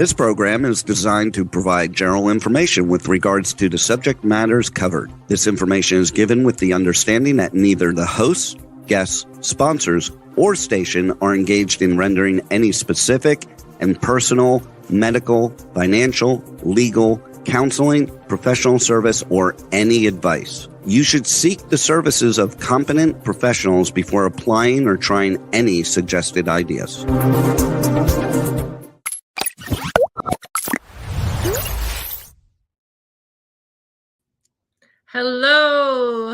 This program is designed to provide general information with regards to the subject matters covered. This information is given with the understanding that neither the hosts, guests, sponsors, or station are engaged in rendering any specific and personal, medical, financial, legal, counseling, professional service, or any advice. You should seek the services of competent professionals before applying or trying any suggested ideas.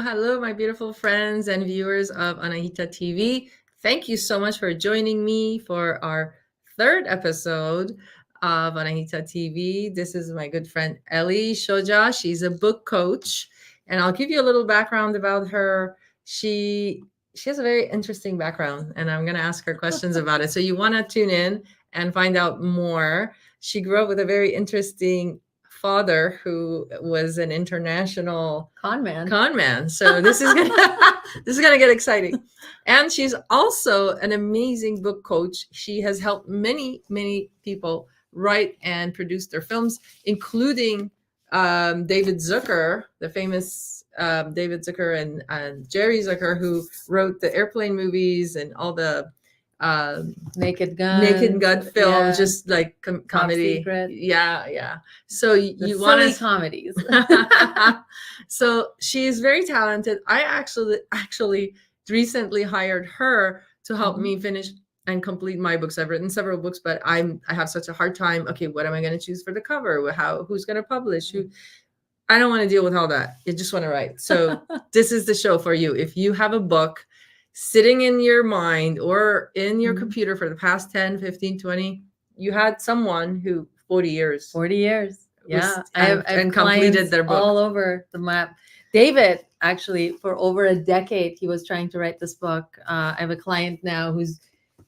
Hello, my beautiful friends and viewers of Anahita TV. Thank you so much for joining me for our third episode of Anahita TV. This is my good friend Ellie Shoja. She's a book coach, and I'll give you a little background about her. She has a very interesting background, and I'm going to ask her questions about it. So you want to tune in and find out more. She grew up with a very interesting father who was an international con man. So this is gonna get exciting. And she's also an amazing book coach. She has helped many people write and produce their films, including David Zucker, the famous David Zucker and Jerry Zucker, who wrote the airplane movies and all the Naked Gun film, yeah. Just like comedy. Yeah. So you want to comedies. So she is very talented. I actually recently hired her to help me finish and complete my books. I've written several books, but I have such a hard time. Okay, what am I going to choose for the cover? Who's going to publish? I don't want to deal with all that. I just want to write. So this is the show for you. If you have a book sitting in your mind or in your computer for the past 10, 15, 20, you had someone who 40 years. Yeah. And completed their book. All over the map. David, actually, for over a decade, he was trying to write this book. I have a client now who's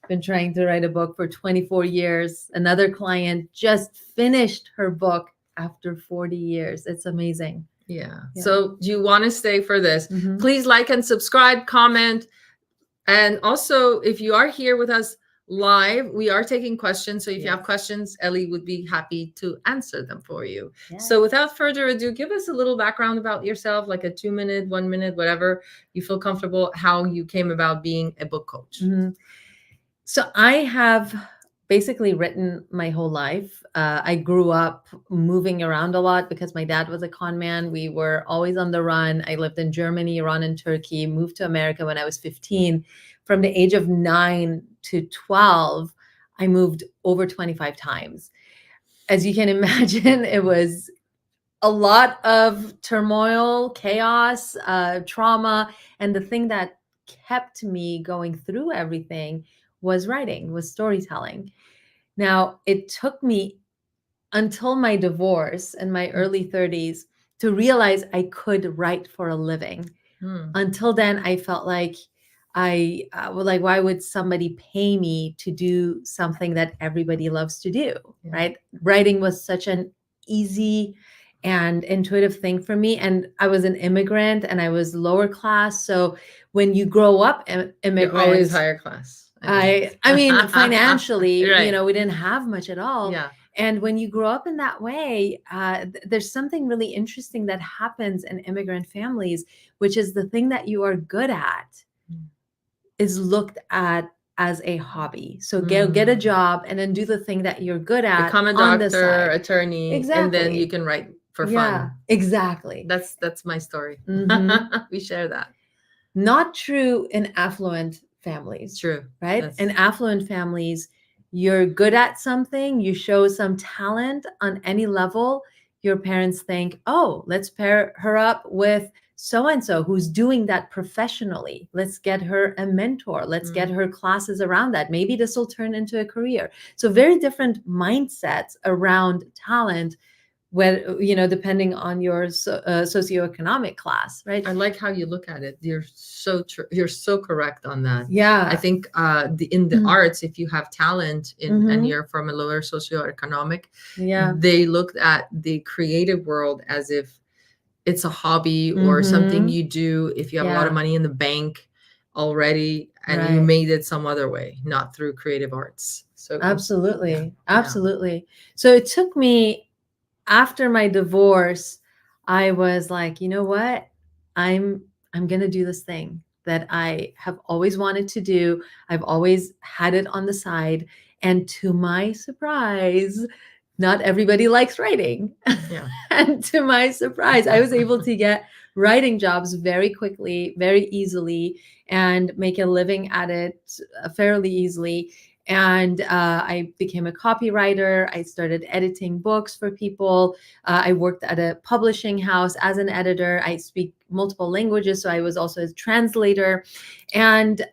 been trying to write a book for 24 years. Another client just finished her book after 40 years. It's amazing. Yeah. So you want to stay for this. Please like and subscribe, comment. And also, if you are here with us live, we are taking questions. So if you have questions, Ellie would be happy to answer them for you. Yes. So without further ado, give us a little background about yourself, like a 2-minute, 1 minute, whatever you feel comfortable, how you came about being a book coach. So I have basically written my whole life. I grew up moving around a lot because my dad was a con man. We were always on the run. I lived in Germany, Iran, and Turkey, moved to America when I was 15. From the age of 9 to 12, I moved over 25 times. As you can imagine, it was a lot of turmoil, chaos, trauma. And the thing that kept me going through everything was writing, was storytelling. Now, it took me until my divorce in my early 30s to realize I could write for a living. Until then, I felt like why would somebody pay me to do something that everybody loves to do, right? Writing was such an easy and intuitive thing for me. And I was an immigrant and I was lower class. So when you grow up immigrant, you're always higher class. I mean, financially, right. We didn't have much at all. Yeah. And when you grow up in that way, there's something really interesting that happens in immigrant families, which is the thing that you are good at is looked at as a hobby. So get a job and then do the thing that you're good at. Become a doctor, attorney, exactly. And then you can write for fun. Yeah, exactly. That's my story. We share that. Not true in affluent families. True. Right? In affluent families, you're good at something, you show some talent on any level, your parents think, oh, let's pair her up with so-and-so who's doing that professionally. Let's get her a mentor. Let's get her classes around that. Maybe this will turn into a career. So very different mindsets around talent, depending on your socioeconomic class, right? I like how you look at it. You're so correct on that. Yeah. I think in the arts, if you have talent and you're from a lower socioeconomic, they looked at the creative world as if it's a hobby or something you do if you have a lot of money in the bank already and you made it some other way, not through creative arts. So Absolutely. yeah. Absolutely. So it took me, after my divorce, I was like, you know what? I'm I'm going to do this thing that I have always wanted to do. I've always had it on the side, and to my surprise, not everybody likes writing. Yeah. And to my surprise, I was able to get writing jobs very quickly, very easily, and make a living at it fairly easily. And I became a copywriter. I started editing books for people. I worked at a publishing house as an editor. I speak multiple languages, so I was also a translator. And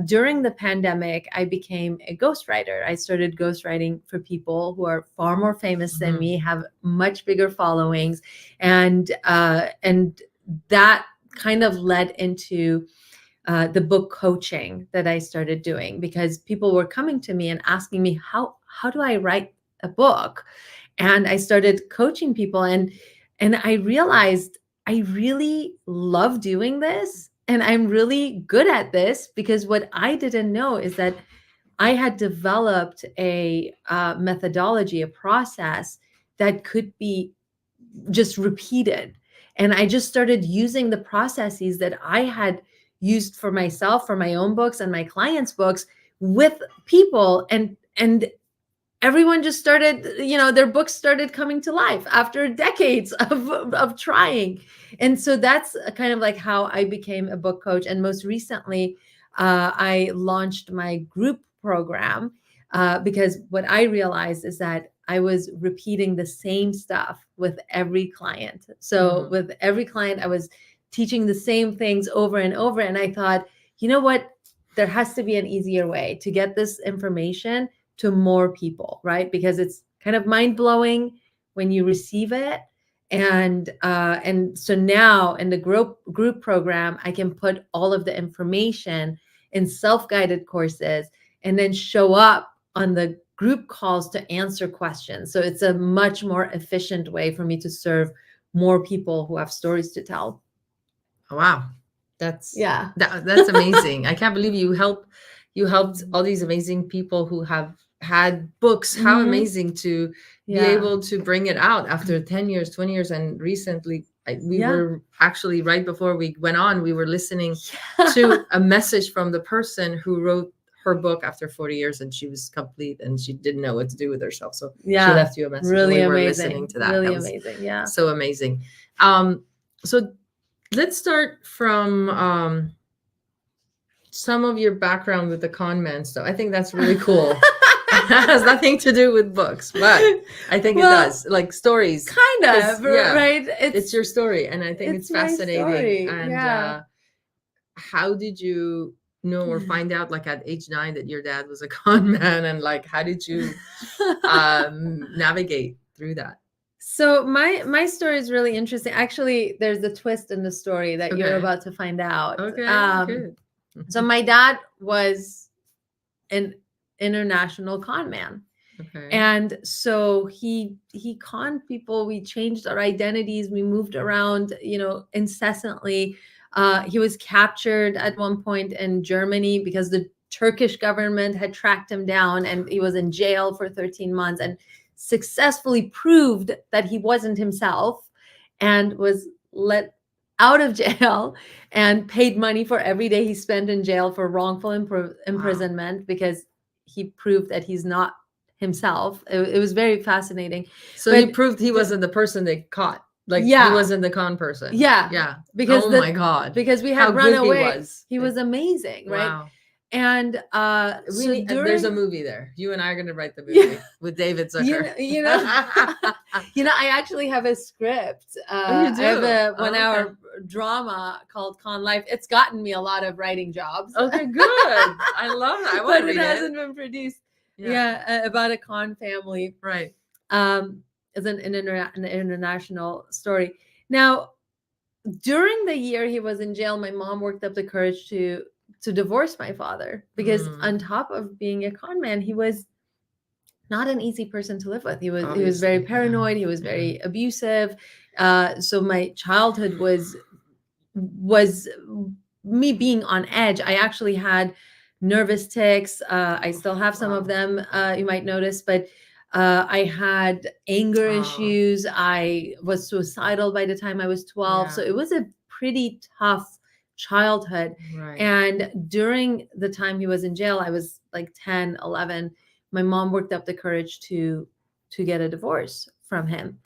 during the pandemic, I became a ghostwriter. I started ghostwriting for people who are far more famous than me, have much bigger followings, and that kind of led into the book coaching that I started doing, because people were coming to me and asking me, how do I write a book? And I started coaching people, and I realized I really love doing this, and I'm really good at this, because what I didn't know is that I had developed a methodology, a process that could be just repeated. And I just started using the processes that I had used for myself, for my own books and my clients' books, with people, and everyone just started, their books started coming to life after decades of trying. And so that's kind of like how I became a book coach. And most recently, I launched my group program, because what I realized is that I was repeating the same stuff with every client. So with every client, I was teaching the same things over and over. And I thought, you know what? There has to be an easier way to get this information to more people, right? Because it's kind of mind blowing when you receive it. And so now in the group program, I can put all of the information in self-guided courses, and then show up on the group calls to answer questions. So it's a much more efficient way for me to serve more people who have stories to tell. Wow. That's Yeah. That's amazing. I can't believe you helped all these amazing people who have had books. How amazing to be able to bring it out after 10 years, 20 years. And recently we were actually, right before we went on, we were listening to a message from the person who wrote her book after 40 years, and she was complete and she didn't know what to do with herself. So she left you a message. Really and we amazing. were listening to that. Really That was amazing. Yeah. so amazing. So let's start from some of your background with the con man stuff. I think that's really cool. It has nothing to do with books, but I think it does. Like stories. Kind of, right? It's your story, and I think it's fascinating. And how did you know or find out, like at age 9, that your dad was a con man, and like how did you navigate through that? So my story is really interesting. Actually, there's a twist in the story that you're about to find out. Okay, good. So my dad was an international con man. Okay. And so he conned people. We changed our identities. We moved around, incessantly. He was captured at one point in Germany because the Turkish government had tracked him down, and he was in jail for 13 months and successfully proved that he wasn't himself, and was let out of jail and paid money for every day he spent in jail for wrongful imprisonment, because he proved that he's not himself. It was very fascinating. So he proved he wasn't the person they caught. Like he wasn't the con person. Yeah. Because my God. Because we had run away. He was amazing, right? Wow. And really, there's a movie there. You and I are going to write the movie with David Zucker. I actually have a script. I have a 1-hour drama called Con Life. It's gotten me a lot of writing jobs. Okay, good. I love that. I want to read it. But it hasn't been produced. About a con family. Right. It's an international story. Now, during the year he was in jail, my mom worked up the courage to divorce my father, because on top of being a con man, he was not an easy person to live with. He was very paranoid. He was very abusive. So my childhood was me being on edge. I actually had nervous tics. I still have some of them, you might notice, but I had anger issues. I was suicidal by the time I was 12. So Yeah. it was a pretty tough childhood. Right. And during the time he was in jail, I was like 10, 11. My mom worked up the courage to get a divorce from him.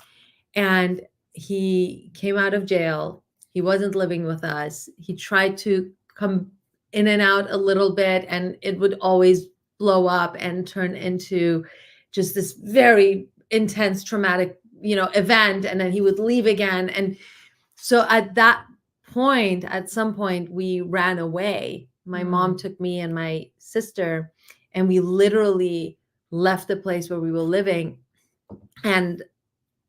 And he came out of jail. He wasn't living with us. He tried to come in and out a little bit, and it would always blow up and turn into just this very intense traumatic, event. And then he would leave again. And so at some point, we ran away. My mom took me and my sister, and we literally left the place where we were living and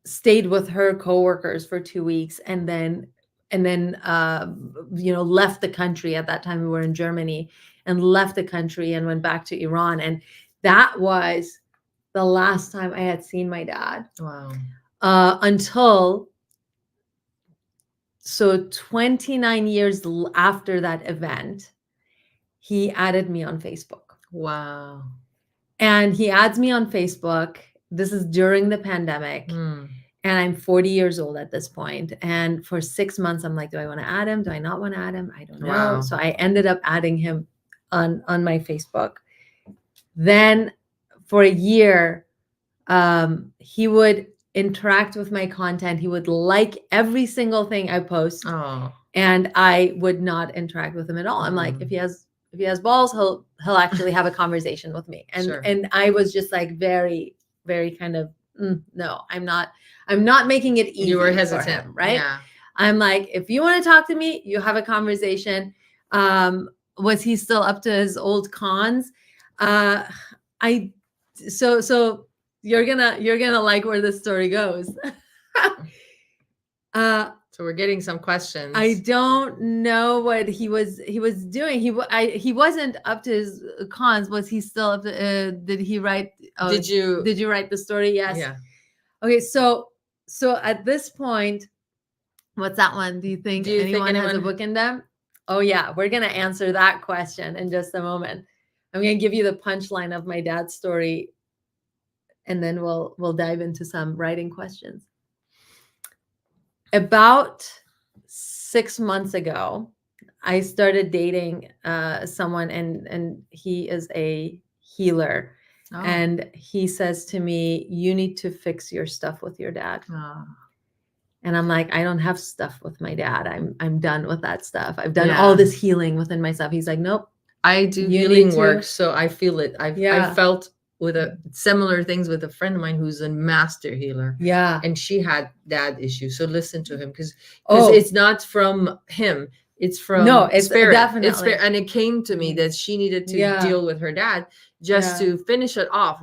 stayed with her coworkers for 2 weeks, and then left the country. At that time we were in Germany, and left the country and went back to Iran. And that was the last time I had seen my dad. Wow. Until 29 years after that event, he added me on Facebook. Wow. And he adds me on Facebook. This is during the pandemic. And I'm 40 years old at this point. And for 6 months, I'm like, do I want to add him? Do I not want to add him? I don't know. Wow. So I ended up adding him on my Facebook. Then for a year, he would interact with my content. He would like every single thing I post. Oh. And I would not interact with him at all. I'm like, if he has balls, he'll actually have a conversation with me. And Sure. and I was just like very, very kind of, no, I'm not making it easy. You were for hesitant, him, right? Yeah. I'm like, if you want to talk to me, you have a conversation. Was he still up to his old cons? So you're gonna like where this story goes. So we're getting some questions. I don't know what he was doing. He wasn't up to his cons. Was he still up to? Did he write? Did you write the story? Yes. Yeah. Okay. So at this point, what's that one? Do you think anyone has a book in them? Oh yeah, we're gonna answer that question in just a moment. I'm gonna give you the punchline of my dad's story, and then we'll dive into some writing questions. About 6 months ago, I started dating someone, and he is a healer. Oh. And he says to me, you need to fix your stuff with your dad. Oh. And I'm like, I don't have stuff with my dad. I'm done with that stuff. I've done all this healing within myself. He's like, nope. I do healing work, so I feel it. I felt with similar things with a friend of mine who's a master healer. Yeah. And she had dad issues. So listen to him, because it's not from him. It's from it's spirit. Definitely. It's spirit. And it came to me that she needed to deal with her dad just to finish it off.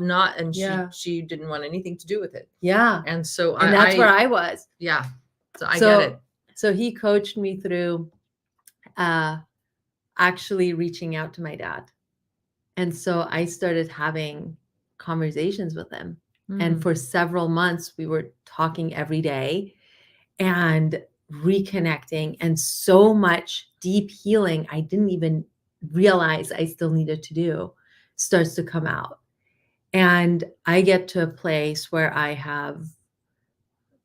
She didn't want anything to do with it. Yeah. And so that's where I was. Yeah. So I get it. So he coached me through actually reaching out to my dad. And so I started having conversations with him. And for several months, we were talking every day and reconnecting, and so much deep healing I didn't even realize I still needed to do starts to come out. And I get to a place where I have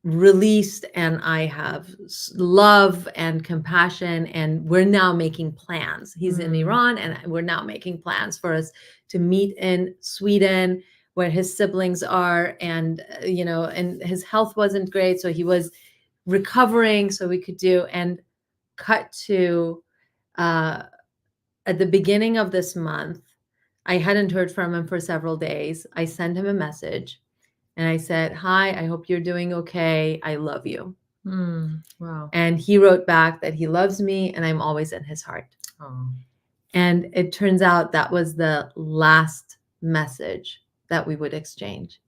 released, and I have love and compassion, and we're now making plans. He's in Iran, and we're now making plans for us to meet in Sweden, where his siblings are. And and his health wasn't great, so he was recovering, so we could do. And cut to at the beginning of this month, I hadn't heard from him for several days. I sent him a message. And I said, hi, I hope you're doing okay. I love you. Wow. And he wrote back that he loves me and I'm always in his heart. Oh. And it turns out that was the last message that we would exchange.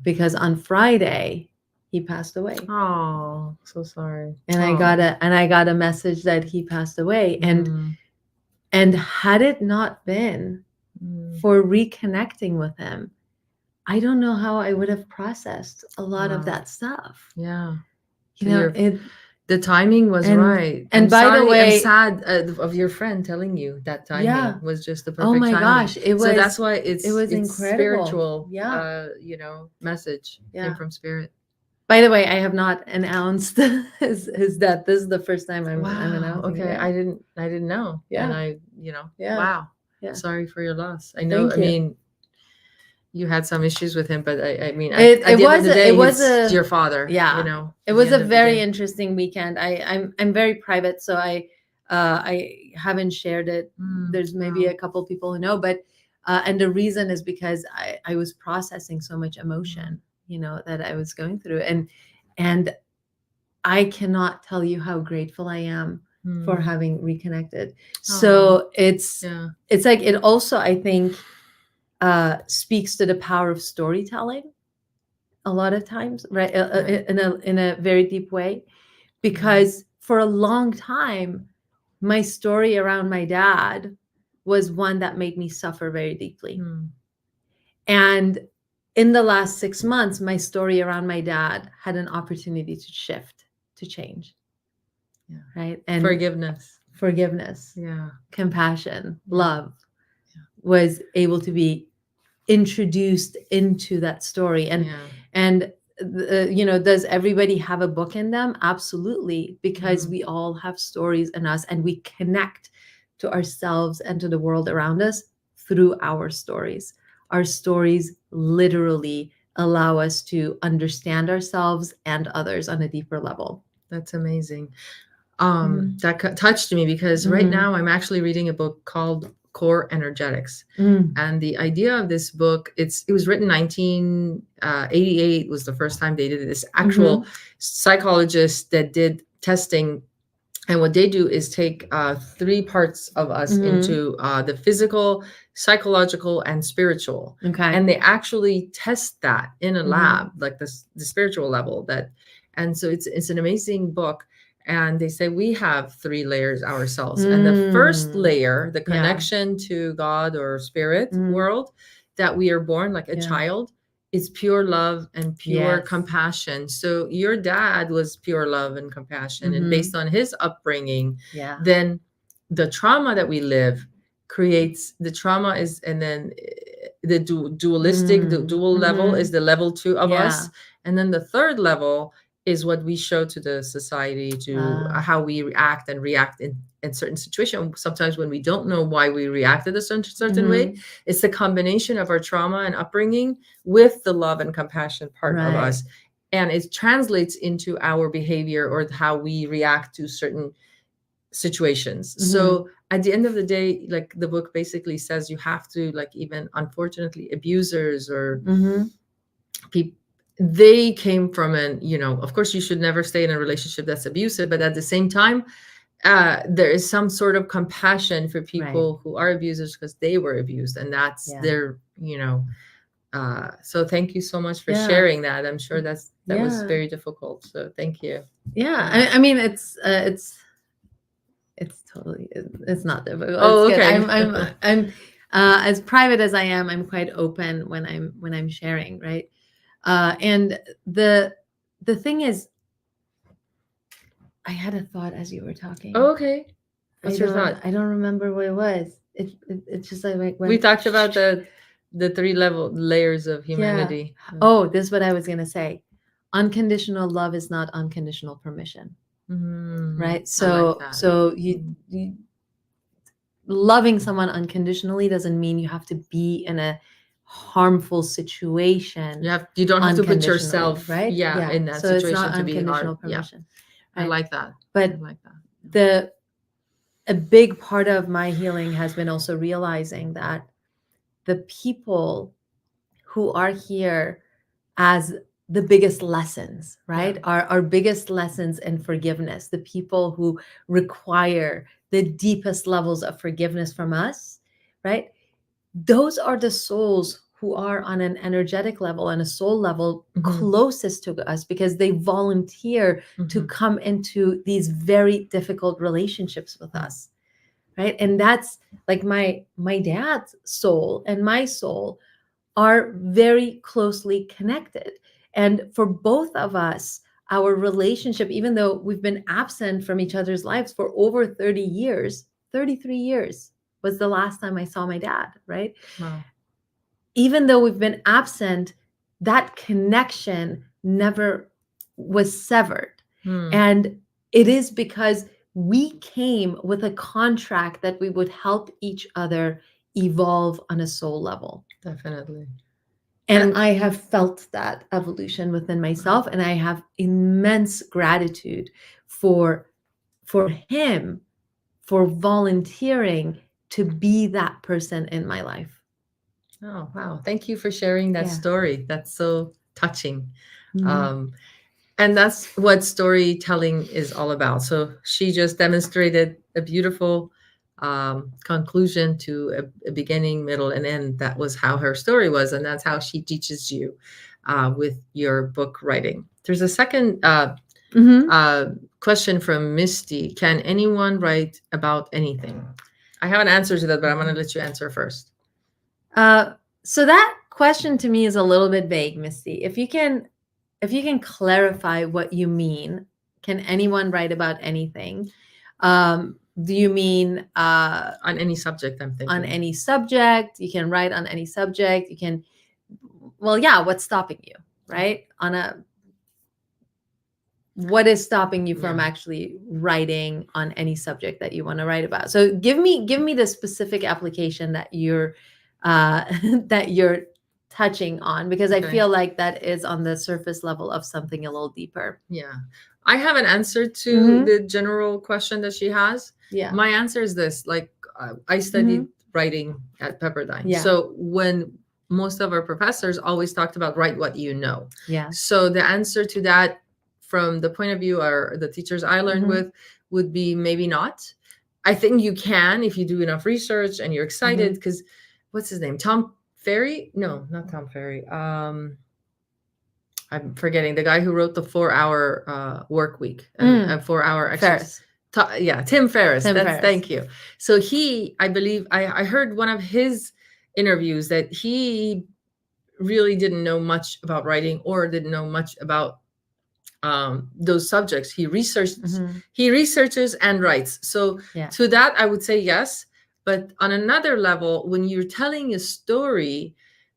Because on Friday, he passed away. Oh, so sorry. And I got a message that he passed away. And had it not been for reconnecting with him, I don't know how I would have processed a lot of that stuff. Yeah. The timing was And- right. and I'm by the sorry, way- I'm sad of your friend telling you that timing Yeah. was just the perfect Oh my timing. gosh, it So was that's why it's incredible. spiritual. Yeah. Message Yeah. came from spirit. By the way, I have not announced his death. This is the first time I'm announcing. Okay, it. I didn't know. Yeah. And Yeah. wow. Yeah. Sorry for your loss. I know. Thank I you. mean, you had some issues with him, but I mean, It- at it the end was of the a- day, it was he's a- your father. yeah. It at was the a end of the very day. interesting weekend. I'm very private, so I haven't shared it. There's maybe wow. a couple people who know, but and the reason is because I was processing so much emotion, that I was going through, and I cannot tell you how grateful I am for having reconnected. So it's Yeah. it's like it also, I think, speaks to the power of storytelling a lot of times, right? Right. In a very deep way, because for a long time, my story around my dad was one that made me suffer very deeply. And in the last 6 months, my story around my dad had an opportunity to shift, to change. Yeah. Right. And Forgiveness. yeah, compassion, Yeah. love Yeah. was able to be introduced into that story. And does everybody have a book in them? Absolutely, because we all have stories in us, and we connect to ourselves and to the world around us through our stories. Our stories literally allow us to understand ourselves and others on a deeper level. That's amazing. That touched me because right now I'm actually reading a book called Core Energetics. And the idea of this book, it was written 1988 was the first time they did it. This actual psychologist that did testing. And what they do is take 3 parts of us into the physical, psychological, and spiritual. Okay. And they actually test that in a lab, like the spiritual level. And so it's an amazing book. And they say we have 3 layers ourselves. And the first layer, the connection to God or spirit world, that we are born like a child, is pure love and pure compassion. So your dad was pure love and compassion. And based on his upbringing, then the trauma that we live creates the trauma is, and then the dualistic, the dual level is the level 2 of us. And then the third level is what we show to the society, to how we react in certain situations. Sometimes when we don't know why we reacted a certain way, it's the combination of our trauma and upbringing with the love and compassion part of us. And it translates into our behavior or how we react to certain situations. So at the end of the day, like the book basically says, you have to, like, even unfortunately abusers or people, they came from of course you should never stay in a relationship that's abusive, but at the same time, there is some sort of compassion for people who are abusers because they were abused, and that's their, so thank you so much for sharing that. I'm sure that was very difficult. So thank you. I mean, it's totally, it's not difficult. Oh, It's good. okay. I'm as private as I am, I'm quite open when I'm sharing, right? And the thing is, I had a thought as you were talking. Oh, okay. What's your thought? I don't remember what it was. It's just like we talked about the 3 layers of humanity. Oh, this is what I was gonna say. Unconditional love is not unconditional permission. Right? So you loving someone unconditionally doesn't mean you have to be in a harmful situation. You don't have to put yourself in that situation it's not to be unconditional hard. permission. I like that. But I like that. A big part of my healing has been also realizing that the people who are here as the biggest lessons, right? Our biggest lessons in forgiveness, the people who require the deepest levels of forgiveness from us, right? Those are the souls who are on an energetic level and a soul level closest to us, because they volunteer to come into these very difficult relationships with us, right? And that's like my dad's soul and my soul are very closely connected. And for both of us, our relationship, even though we've been absent from each other's lives for over 30 years, 33 years was the last time I saw my dad, right? Wow. Even though we've been absent, that connection never was severed. And it is because we came with a contract that we would help each other evolve on a soul level. Definitely. And I have felt that evolution within myself, and I have immense gratitude for him for volunteering to be that person in my life. Oh, wow. Thank you for sharing that story. That's so touching. And that's what storytelling is all about. So she just demonstrated a beautiful conclusion to a beginning, middle, and end. That was how her story was. And that's how she teaches you with your book writing. There's a second question from Misty. Can anyone write about anything? I have an answer to that, but I'm going to let you answer first. So that question to me is a little bit vague, Misty. If you can clarify what you mean, can anyone write about anything? Do you mean on any subject? I'm thinking on any subject. You can write on any subject. You can. Well, yeah. What's stopping you, right? What is stopping you from actually writing on any subject that you want to write about? So give me the specific application that you're touching on, because I feel like that is on the surface level of something a little deeper. Yeah. I have an answer to the general question that she has. Yeah. My answer is this, like I studied writing at Pepperdine. Yeah. So when most of our professors always talked about write what you know. Yeah. So the answer to that from the point of view or the teachers I learned with would be maybe not. I think you can if you do enough research and you're excited, because what's his name? Tom Ferry? No, not Tom Ferry. I'm forgetting the guy who wrote the 4-hour work week and 4-hour exercise. Tim Ferriss. Thank you. So I believe I heard one of his interviews that he really didn't know much about writing or didn't know much about those subjects. He researches and writes. So to that, I would say yes. But on another level, when you're telling a story,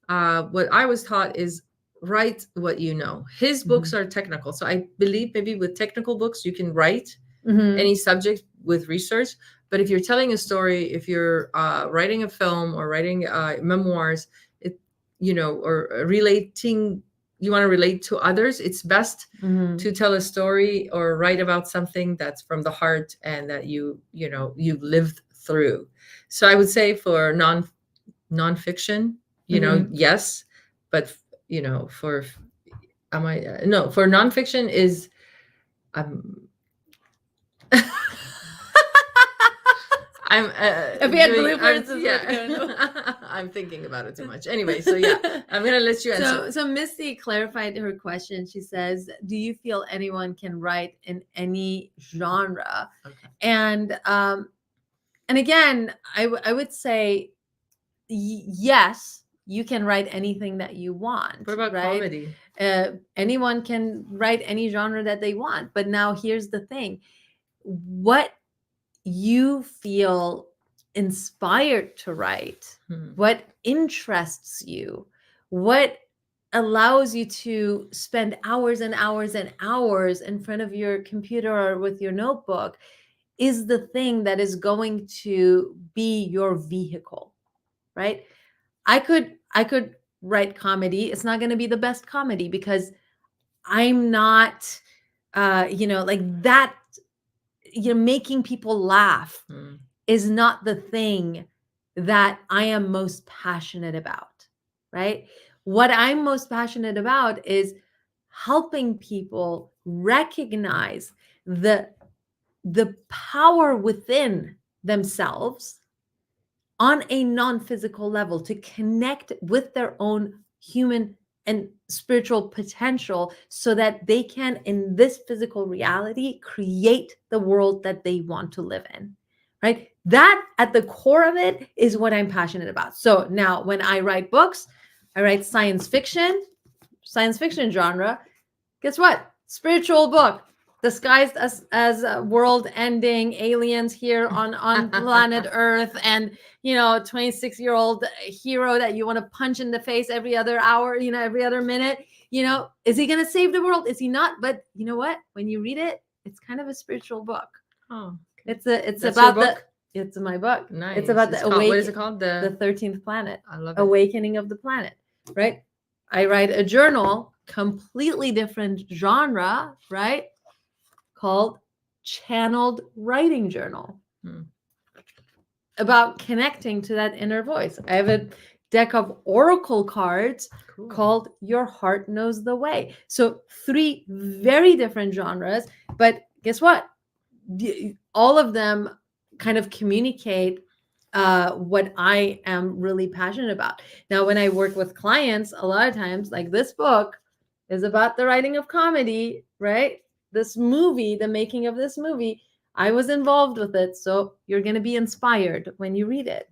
what I was taught is write what you know. His books are technical. So I believe maybe with technical books, you can write any subject with research. But if you're telling a story, if you're writing a film or writing memoirs, or relating, you want to relate to others, it's best to tell a story or write about something that's from the heart and that you've lived through. So I would say for nonfiction, yes, but for nonfiction is I'm if we had bloopers, I'm thinking about it too much. Anyway, so I'm gonna let you answer. So Misty clarified her question. She says, "Do you feel anyone can write in any genre?" Okay. And again, I would say yes, you can write anything that you want. What about comedy? Anyone can write any genre that they want. But now here's the thing: what you feel inspired to write, what interests you, what allows you to spend hours and hours and hours in front of your computer or with your notebook is the thing that is going to be your vehicle, right? I could write comedy. It's not going to be the best comedy because I'm not like that. Making people laugh is not the thing that I am most passionate about, right? What I'm most passionate about is helping people recognize the power within themselves on a non-physical level to connect with their own human and spiritual potential so that they can, in this physical reality, create the world that they want to live in, right? That at the core of it is what I'm passionate about. So now when I write books, I write science fiction genre. Guess what? spiritual book disguised as a world-ending aliens here on planet Earth, and 26-year-old hero that you want to punch in the face every other hour, every other minute. Is he going to save the world? Is he not? But you know what? When you read it, it's kind of a spiritual book. Oh, It's that's about your book? it's my book. Nice. It's about what is it called? the 13th planet. I love it. Awakening of the planet, right? I write a journal, completely different genre, right? Called Channeled Writing Journal. About connecting to that inner voice. I have a deck of oracle cards called Your Heart Knows the Way. So 3 very different genres, but guess what? All of them kind of communicate what I am really passionate about. Now, when I work with clients, a lot of times, like this book is about the writing of comedy, right? This movie, the making of this movie, I was involved with it. So you're going to be inspired when you read it.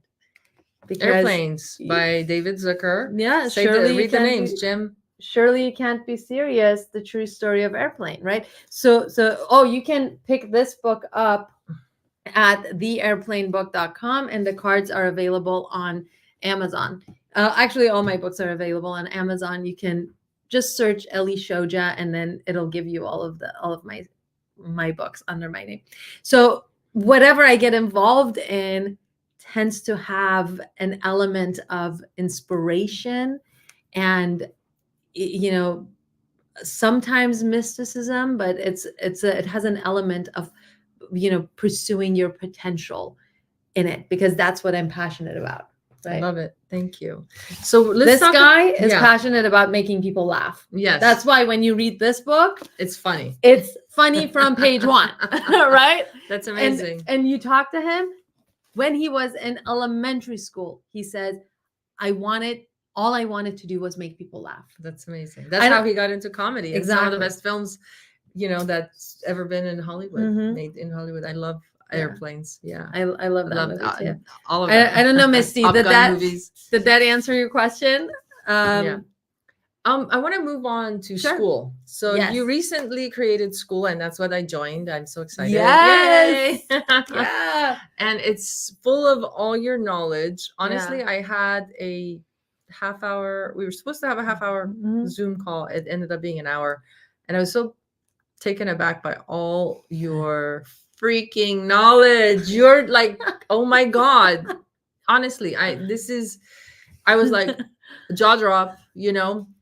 Because Airplanes by David Zucker. Yeah, read the names, Jim. Surely You Can't Be Serious, The True Story of Airplane, right? So you can pick this book up at theairplanebook.com, and the cards are available on Amazon. Actually, all my books are available on Amazon. You can just search Ellie Shoja, and then it'll give you all of my books under my name. So whatever I get involved in tends to have an element of inspiration and sometimes mysticism, but it has an element of pursuing your potential in it, because that's what I'm passionate about. Right? I love it. Thank you. So this guy is passionate about making people laugh. Yes. That's why when you read this book, it's funny. It's funny from page 1, right? That's amazing. And you talk to him when he was in elementary school. He says, all I wanted to do was make people laugh. That's amazing. That's how he got into comedy. It's one of the best films, that's ever been in Hollywood, made in Hollywood. I love Airplanes. Yeah. I love that movie too. All of it. I don't know, Misty, did that answer your question? I want to move on to school. So you recently created school, and that's what I joined. I'm so excited. Yes. Yeah. And it's full of all your knowledge. Honestly, I had a half hour. We were supposed to have a half hour Zoom call. It ended up being an hour. And I was so taken aback by all your freaking knowledge. You're like, oh my God. Honestly, I was like, jaw drop,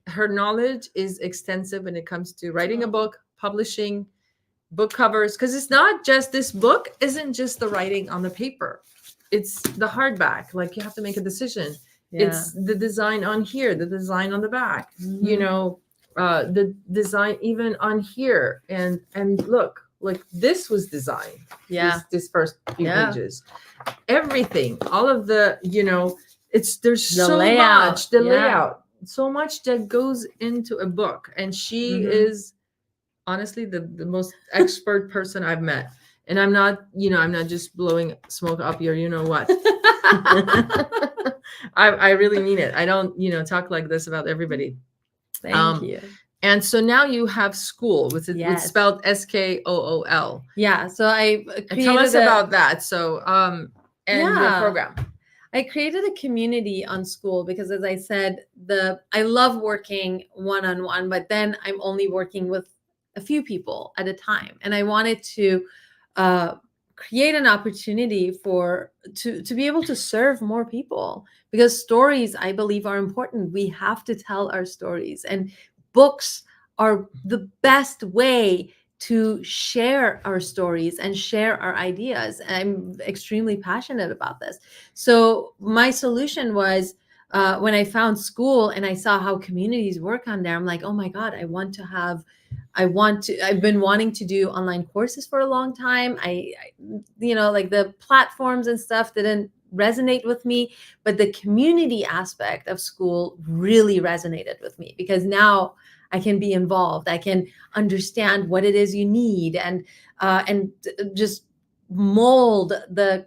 her knowledge is extensive when it comes to writing a book, publishing, book covers, because it's not just, this book isn't just the writing on the paper. It's the hardback. Like, you have to make a decision. Yeah. It's the design on here, the design on the back, the design even on here. And look, like, this was designed. Yeah. This first few pages. Everything, all of the, there's so much, layout, so much that goes into a book. And she is honestly the most expert person I've met. And I'm not just blowing smoke up your, what. I really mean it. I don't, talk like this about everybody. Thank you. And so now you have school, with it's spelled SKOOL. Yeah. So I tell us about that. So your program. I created a community on school because, as I said, I love working one-on-one, but then I'm only working with a few people at a time. And I wanted to create an opportunity to be able to serve more people, because stories, I believe, are important. We have to tell our stories, and books are the best way to share our stories and share our ideas. I'm extremely passionate about this. So my solution was, when I found school and I saw how communities work on there, I'm like, oh my God, I've been wanting to do online courses for a long time. I like the platforms and stuff didn't resonate with me, but the community aspect of school really resonated with me, because now I can be involved. I can understand what it is you need, and just mold the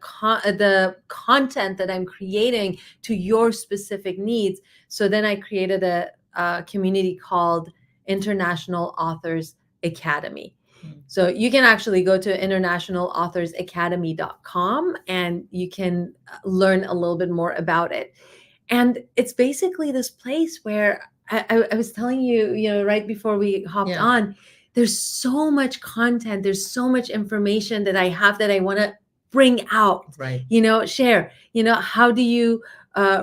content that I'm creating to your specific needs. So then I created a community called International Authors Academy. Mm. So you can actually go to internationalauthorsacademy.com and you can learn a little bit more about it. And it's basically this place where I was telling you, right before we hopped Yeah. on, there's so much content, there's so much information that I have that I want to bring out, Right. Share, how do you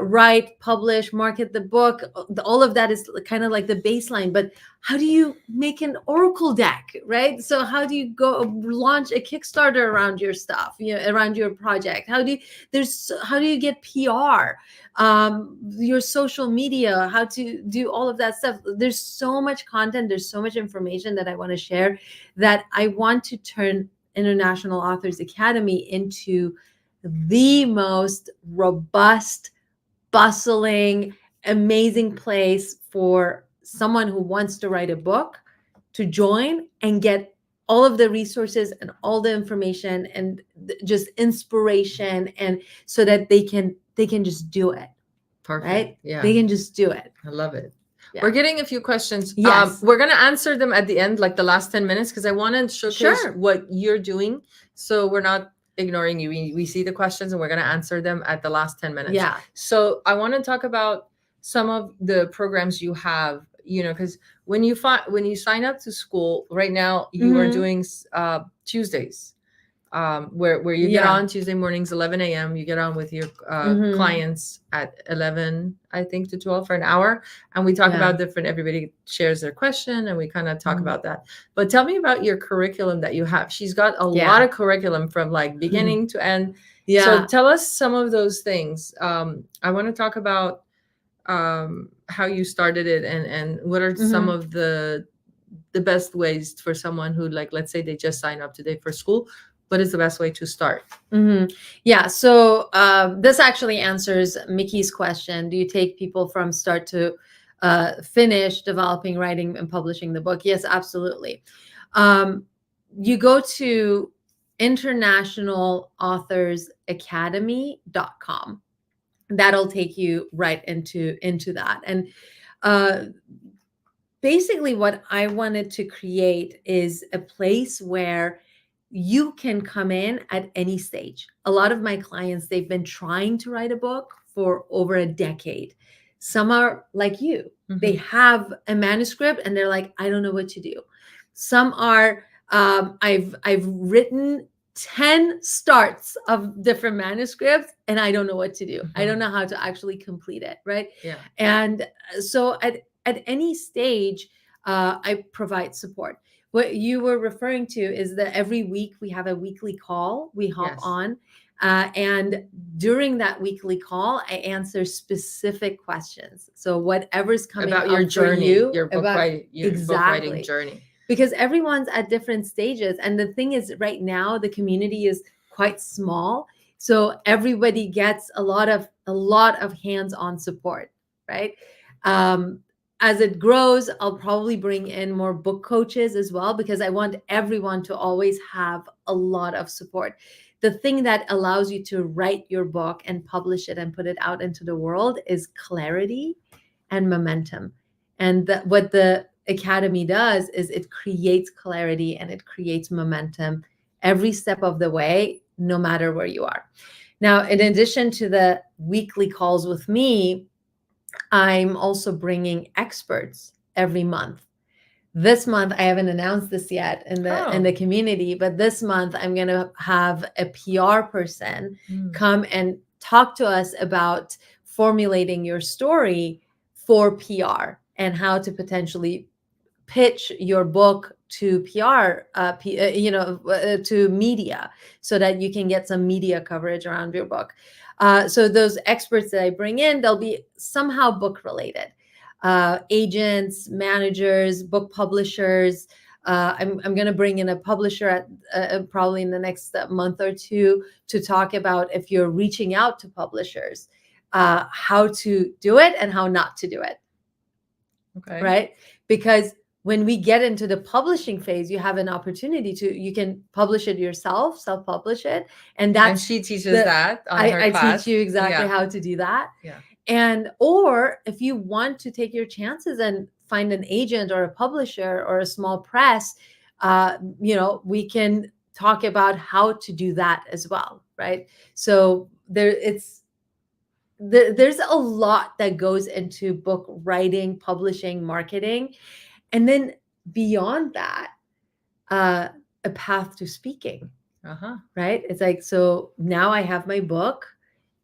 write, publish, market the book? All of that is kind of like the baseline, but how do you make an Oracle deck, right? So how do you go launch a Kickstarter around your stuff, around your project? How do you get PR, your social media, how to do all of that stuff? There's so much content, there's so much information that I want to share, that I want to turn International Authors Academy into the most robust, bustling, amazing place for someone who wants to write a book to join and get all of the resources and all the information and just inspiration, and so that they can just do it. Perfect. Right? Yeah. They can just do it. I love it. Yeah. We're getting a few questions. Yes. We're going to answer them at the end, like the last 10 minutes, because I want to showcase what you're doing. So we're not ignoring you. We see the questions and we're going to answer them at the last 10 minutes. Yeah. So I want to talk about some of the programs you have, because when you sign up to school right now, you are doing Tuesdays. Where you get on Tuesday mornings, 11 a.m. You get on with your clients at 11, I think, to 12 for an hour. And we talk about everybody shares their question and we kind of talk about that. But tell me about your curriculum that you have. She's got a lot of curriculum from like beginning to end. Yeah. So tell us some of those things. I want to talk about how you started it and what are some of the best ways for someone who, like, let's say they just signed up today for school. What is the best way to start? Yeah. So this actually answers Mickey's question. Do you take people from start to finish developing, writing, and publishing the book? Yes, absolutely. You go to internationalauthorsacademy.com. That'll take you right into that. And basically what I wanted to create is a place where you can come in at any stage. A lot of my clients, they've been trying to write a book for over a decade. Some are like you. They have a manuscript and they're like, I don't know what to do. Some are, I've written 10 starts of different manuscripts and I don't know what to do. I don't know how to actually complete it, right? Yeah. And so at any stage, I provide support. What you were referring to is that every week we have a weekly call. We hop on. And during that weekly call, I answer specific questions. So whatever's coming about your journey, your book exactly. writing journey. Because everyone's at different stages. And the thing is, right now, the community is quite small. So everybody gets a lot of hands-on support, right? As it grows, I'll probably bring in more book coaches as well, because I want everyone to always have a lot of support. The thing that allows you to write your book and publish it and put it out into the world is clarity and momentum. And what the Academy does is it creates clarity and it creates momentum every step of the way, no matter where you are. Now, in addition to the weekly calls with me, I'm also bringing experts every month. This month, I haven't announced this yet in the community, but this month I'm going to have a PR person come and talk to us about formulating your story for PR and how to potentially pitch your book to PR, to media, so that you can get some media coverage around your book. So those experts that I bring in, they'll be somehow book related. Agents, managers, book publishers. I'm going to bring in a publisher at probably in the next month or two to talk about, if you're reaching out to publishers, how to do it and how not to do it. Okay. Right? Because when we get into the publishing phase, you have an opportunity you can publish it yourself, self-publish it. And she teaches that on her class. I teach you exactly how to do that. Yeah. And, or if you want to take your chances and find an agent or a publisher or a small press, we can talk about how to do that as well, right? So there's a lot that goes into book writing, publishing, marketing, and then beyond that, a path to speaking. Right? It's like, so now I have my book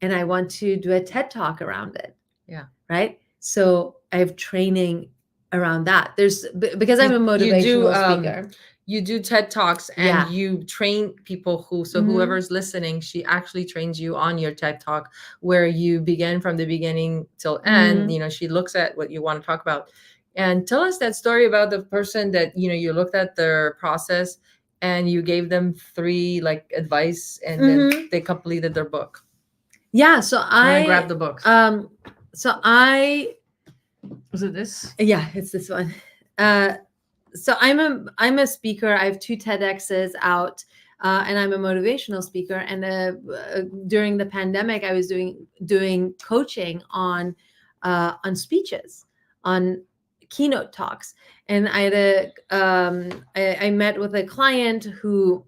and I want to do a TED Talk around it. Yeah. Right? So I have training around that. Because I'm a motivational speaker. You do TED Talks and you train people whoever's listening, she actually trains you on your TED Talk where you begin from the beginning till end. She looks at what you want to talk about. And tell us that story about the person that, you looked at their process and you gave them 3 advice and then they completed their book. Yeah. So I grabbed the book. Was it this? Yeah, it's this one. So I'm a speaker. I have 2 TEDx's out, and I'm a motivational speaker. And during the pandemic, I was doing coaching on speeches, on keynote talks. And I met with a client who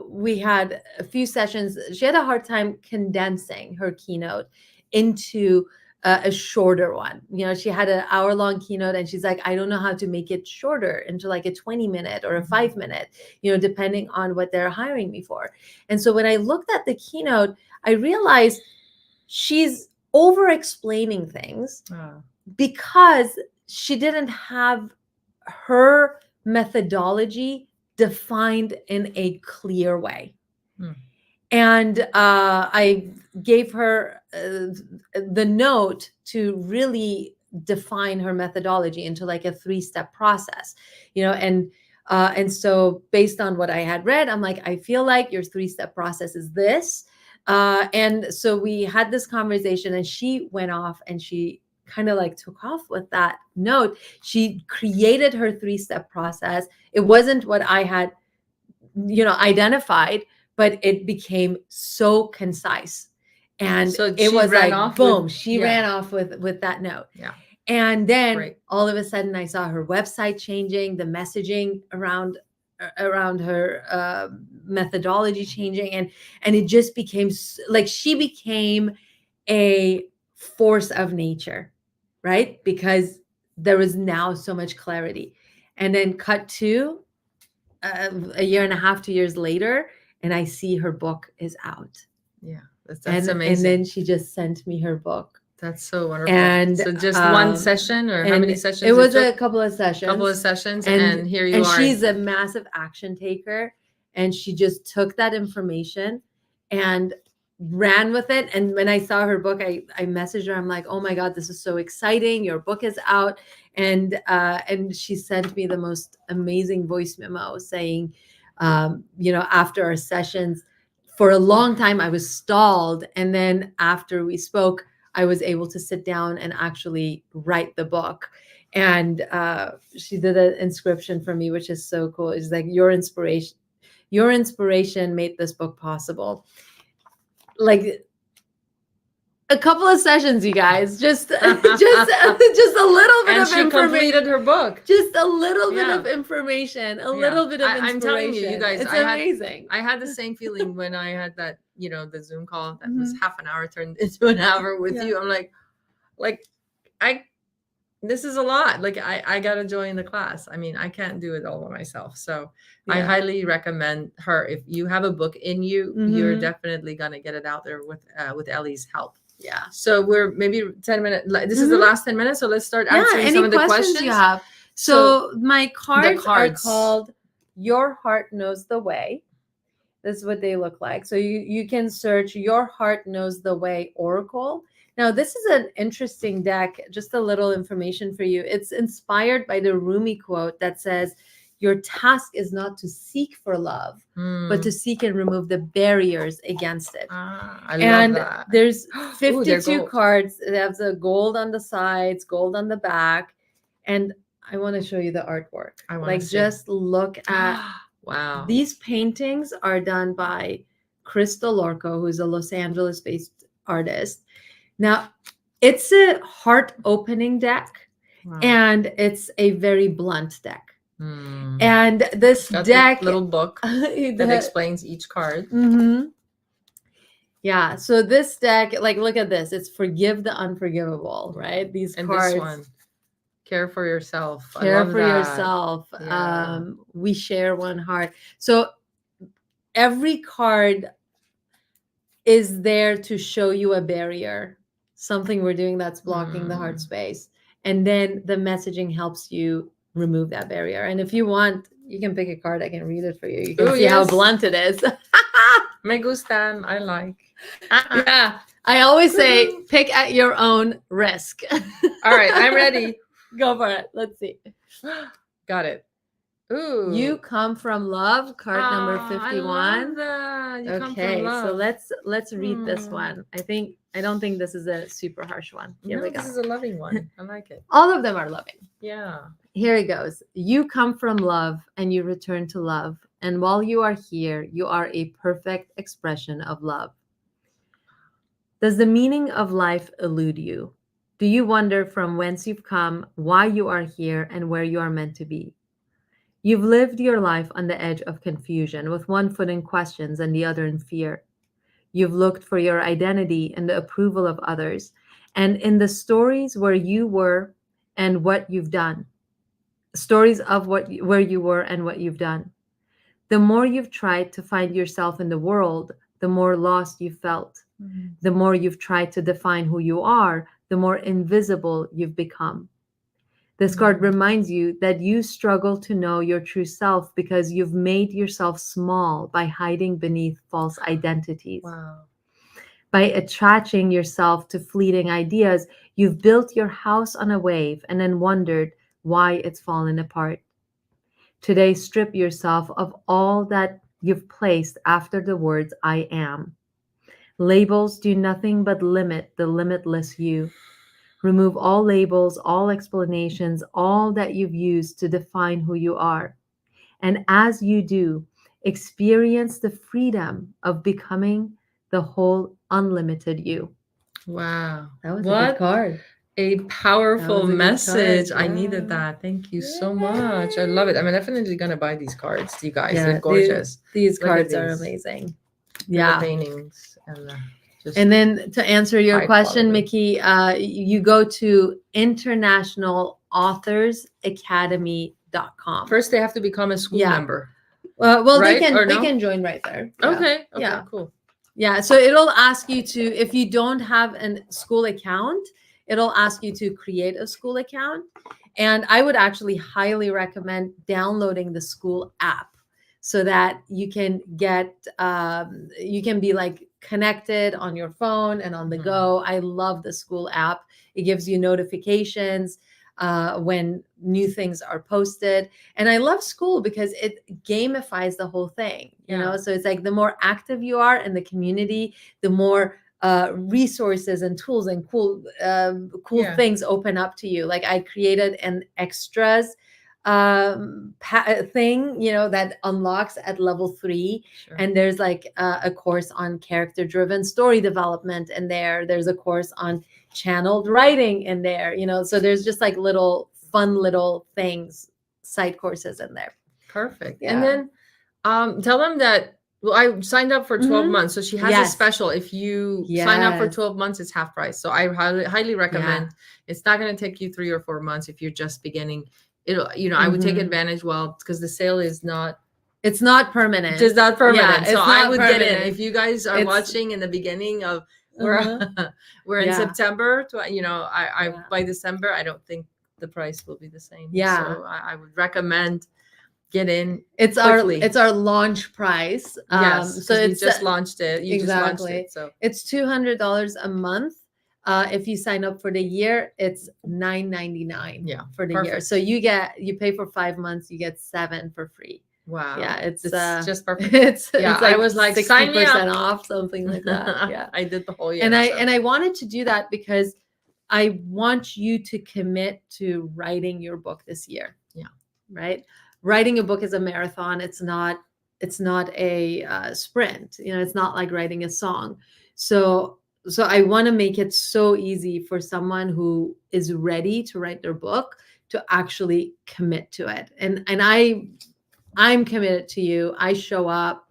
we had a few sessions. She had a hard time condensing her keynote into a shorter one. She had an hour-long keynote and she's like, I don't know how to make it shorter into like a 20-minute or a 5-minute, depending on what they're hiring me for. And so when I looked at the keynote, I realized she's over-explaining things because she didn't have her methodology defined in a clear way. And I gave her the note to really define her methodology into like a 3-step process, and so based on what I had read, I'm like, I feel like your 3-step process is this. And so we had this conversation and she went off and she kind of like took off with that note. She created her 3-step process. It wasn't what I had, identified, but it became so concise. And so it was like, boom, she ran off with that note. Yeah. And then all of a sudden I saw her website changing, the messaging around her methodology changing. And it just became like, she became a force of nature, right? Because there was now so much clarity. And then cut to a year and a half, 2 years later, and I see her book is out. Yeah, that's amazing. And then she just sent me her book. That's so wonderful. And so just one session, or how many sessions? It was a couple of sessions. And here you are. And she's a massive action taker. And she just took that information and ran with it. And when I saw her book, I messaged her. I'm like, oh my God, this is so exciting. Your book is out. And she sent me the most amazing voice memo saying, after our sessions, for a long time, I was stalled. And then after we spoke, I was able to sit down and actually write the book. And she did an inscription for me, which is so cool. It's like, your inspiration made this book possible. Like a couple of sessions, you guys, just a little bit and of she information. Completed her book. Just a little bit of information, little bit of inspiration. I'm telling you guys, it's amazing. I had the same feeling when I had that, the Zoom call that was half an hour turned into an hour with you. I'm like, this is a lot. Like I got to join the class. I mean, I can't do it all by myself. So I highly recommend her. If you have a book in you, you're definitely going to get it out there with Ellie's help. Yeah. So we're maybe 10 minutes. This is the last 10 minutes. So let's start answering some of the questions you have. So my cards are called Your Heart Knows the Way. This is what they look like. So you can search Your Heart Knows the Way Oracle. Now, this is an interesting deck. Just a little information for you. It's inspired by the Rumi quote that says, your task is not to seek for love, but to seek and remove the barriers against it. I love that. There's 52 cards. It has a gold on the sides, gold on the back. And I want to show you the artwork. Just look at, wow. These paintings are done by Crystal Lorco, who's a Los Angeles-based artist. Now, it's a heart-opening deck. Wow. And it's a very blunt deck. Hmm. And this Got deck the little book that the- explains each card. Mhm. Yeah, so this deck, like, look at this. It's forgive the unforgivable, right? These And cards. this one, care for yourself. I Care love for that. yourself. Yeah. We share one heart. So every card is there to show you a barrier, something we're doing that's blocking the heart space. And then the messaging helps you remove that barrier. And if you want, you can pick a card. I can read it for you. You can Ooh, see how yes. blunt it is. Me gustan. I like. Yeah. I always say pick at your own risk. All right, I'm ready. Go for it. Let's see. Got it. Ooh. You come from love, card number I 51. love that. You come from Okay, so love. let's read this Hmm. one. I don't think this is a super harsh one. Here No, we go. this is a loving one. I like it. All of them are loving. Yeah. Here it goes. You come from love and you return to love. And while you are here, you are a perfect expression of love. Does the meaning of life elude you? Do you wonder from whence you've come, why you are here, and where you are meant to be? You've lived your life on the edge of confusion, with one foot in questions and the other in fear. You've looked for your identity in the approval of others and in the stories where you were and what you've done. Stories of where you were and what you've done. The more you've tried to find yourself in the world, the more lost you've felt. The more you've tried to define who you are, the more invisible you've become. This card reminds you that you struggle to know your true self because you've made yourself small by hiding beneath false identities. Wow. By attaching yourself to fleeting ideas, you've built your house on a wave and then wondered why it's fallen apart. Today, strip yourself of all that you've placed after the words I am. Labels do nothing but limit the limitless you. Remove all labels, all explanations, all that you've used to define who you are. And as you do, experience the freedom of becoming the whole unlimited you. Wow. That was a What good card. a powerful That was a good message. card, I needed yeah. that. Thank you so much. I love it. I'm definitely going to buy these cards, you guys. Yeah, They're gorgeous. These Look at cards are these. amazing. And Yeah. the paintings. And And then to answer your high question, quality. Mickey, you go to internationalauthorsacademy.com. First, they have to become a school Yeah. member. Well, right? they Or no? can join right there. Yeah. Okay. Yeah. Cool. Yeah, so it'll ask you to, if you don't have a school account, it'll ask you to create a school account. And I would actually highly recommend downloading the school app so that you can get, you can be like connected on your phone and on the go. I love the school app. It gives you notifications when new things are posted. And I love school because it gamifies the whole thing, you know? So it's like the more active you are in the community, the more resources and tools and cool things open up to you. Like I created an extras thing, you know, that unlocks at level 3. Sure. And there's like a course on character driven story development in there. There's a course on channeled writing in there, you know, so there's just like fun little things, side courses in there. Perfect. Yeah. And then tell them that, well, I signed up for 12 months. So she has a special. If you sign up for 12 months, it's half price. So I highly recommend. It's not going to take you 3 or 4 months if you're just beginning. It'll, you know, I would take advantage because the sale is not. It's not permanent. It's not permanent. Yeah, so I would permanent. get in. If you guys are watching in the beginning of, we're in September, you know, I by December, I don't think the price will be the same. Yeah. So I would recommend get in. It's quickly. our launch price. Yes. So it's just launched it. You just launched it. So it's $200 a month. If you sign up for the year, it's $9.99 for the year. So you pay for 5 months, you get 7 for free. Wow. Yeah, it's just perfect. It's like, I was like 60% off, something like that. Yeah. I did the whole year. And I wanted to do that because I want you to commit to writing your book this year. Yeah. Right? Writing a book is a marathon. It's not a sprint. You know, it's not like writing a song. So so I want to make it so easy for someone who is ready to write their book to actually commit to it. And I'm committed to you. I show up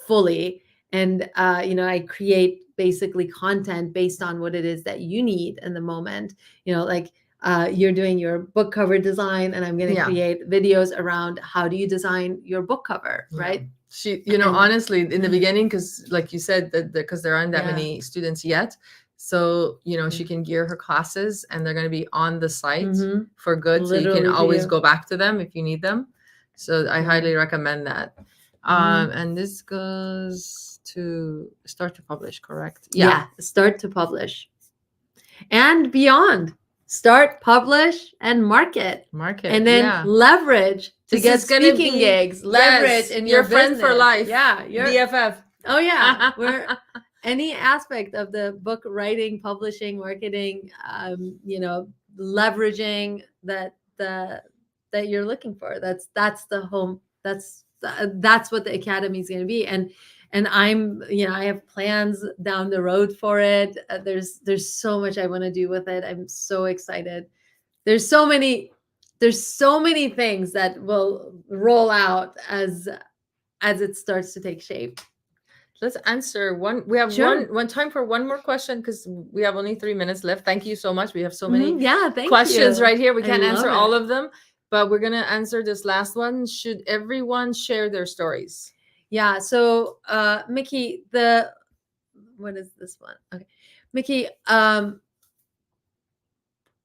fully, and I create basically content based on what it is that you need in the moment. Like you're doing your book cover design, and I'm going to create videos around how do you design your book cover, right? She, honestly, in the beginning, because like you said, that because there aren't that many students yet, so she can gear her classes, and they're going to be on the site for good. Literally, so you can always video. go back to them if you need them. So I highly recommend that. And this goes to start to publish, correct? Yeah, start to publish and beyond. Start, publish, and market, and then leverage to get speaking gigs. Leverage in your friend business. for life. Yeah, your BFF. Oh yeah, we're any aspect of the book writing, publishing, marketing, leveraging that you're looking for. That's the home. That's what the academy is going to be. And I'm, I have plans down the road for it. There's so much I want to do with it. I'm so excited. There's so many things that will roll out as it starts to take shape. Let's answer one. We have one time for one more question, because we have only 3 minutes left. Thank you so much. We have so many questions right here. We can't answer all of them, but we're going to answer this last one. Should everyone share their stories? Yeah. So, Mickey, what is this one? Okay. Mickey,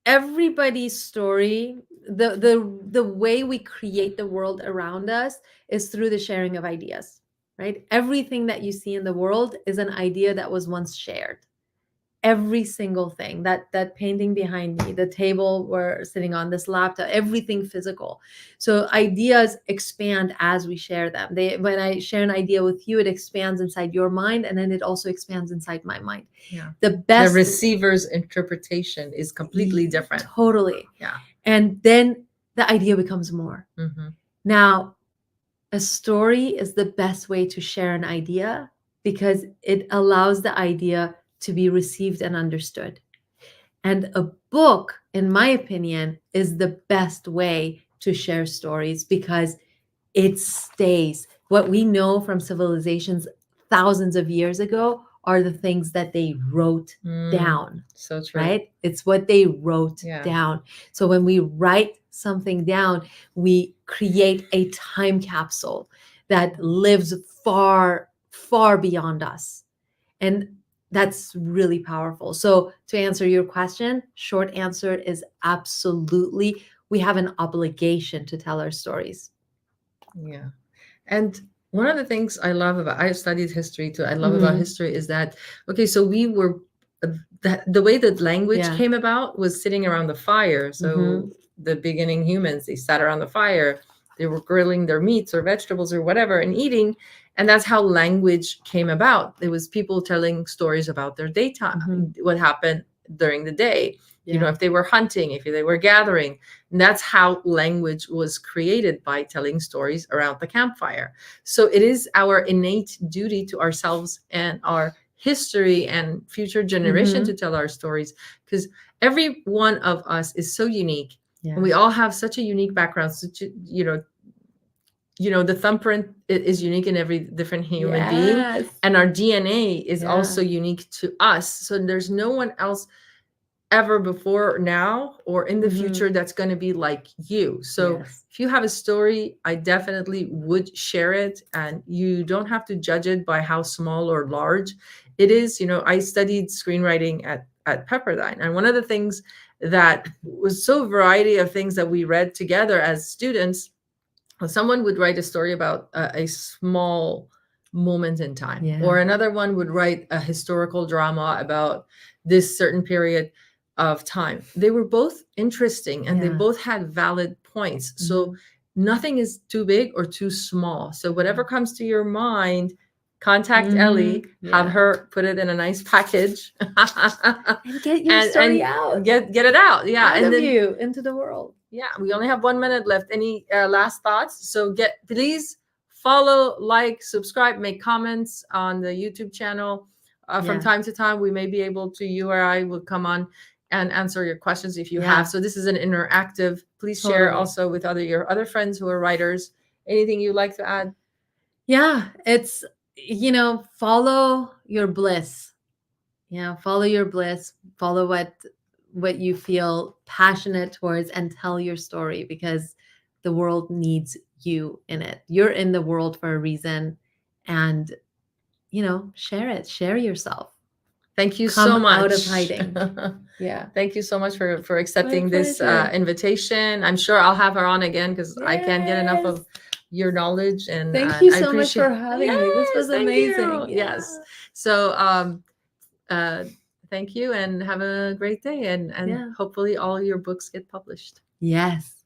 everybody's story, the way we create the world around us is through the sharing of ideas, right? Everything that you see in the world is an idea that was once shared. Every single thing, that painting behind me, the table we're sitting on, this laptop, everything physical. So ideas expand as we share them. When I share an idea with you, it expands inside your mind, and then it also expands inside my mind. Yeah. The receiver's interpretation is completely different. Totally. Yeah. And then the idea becomes more. Mm-hmm. Now, a story is the best way to share an idea, because it allows the idea to be received and understood. And a book, in my opinion, is the best way to share stories, because it stays. What we know from civilizations thousands of years ago are the things that they wrote down. So true. Right? It's what they wrote down. So when we write something down, we create a time capsule that lives far, far beyond us. And that's really powerful. So to answer your question, short answer is absolutely. We have an obligation to tell our stories. Yeah. And one of the things I love about, I studied history too. I love about history is that, okay, so we were, the way that language came about was sitting around the fire. So the beginning humans, they sat around the fire, they were grilling their meats or vegetables or whatever and eating. And that's how language came about. It was people telling stories about their daytime, what happened during the day. If they were hunting, if they were gathering. And that's how language was created, by telling stories around the campfire. So it is our innate duty to ourselves and our history and future generation to tell our stories, because every one of us is so unique. And we all have such a unique background. Such the thumbprint is unique in every different human being, and our DNA is also unique to us. So there's no one else ever before, now, or in the future that's going to be like you. So if you have a story, I definitely would share it, and you don't have to judge it by how small or large it is. I studied screenwriting at Pepperdine, and one of the things that was so variety of things that we read together as students, someone would write a story about a small moment in time, or another one would write a historical drama about this certain period of time. They were both interesting, and they both had valid points. So nothing is too big or too small. So whatever comes to your mind, contact Ellie, have her put it in a nice package, and get your story out. Get it out. And then you into the world. Yeah, we only have 1 minute left. Any last thoughts? So please follow, like, subscribe, make comments on the YouTube channel. From Yeah. time to time, we may be able to, you or I will come on and answer your questions if you Yeah. have. So this is an interactive. Please share Totally. also with your other friends who are writers. Anything you'd like to add? Yeah, it's, follow your bliss. Follow your bliss, follow what you feel passionate towards, and tell your story, because the world needs you in it. You're in the world for a reason, and share yourself. Thank you Come so much. out of hiding. Yeah. Thank you so much for accepting My this pleasure. invitation. I'm sure I'll have her on again because I can't get enough of your knowledge. And Thank you I so much appreciate for having me. This was Thank you. amazing. Yes. So thank you and have a great day. And Yeah. hopefully all your books get published. Yes.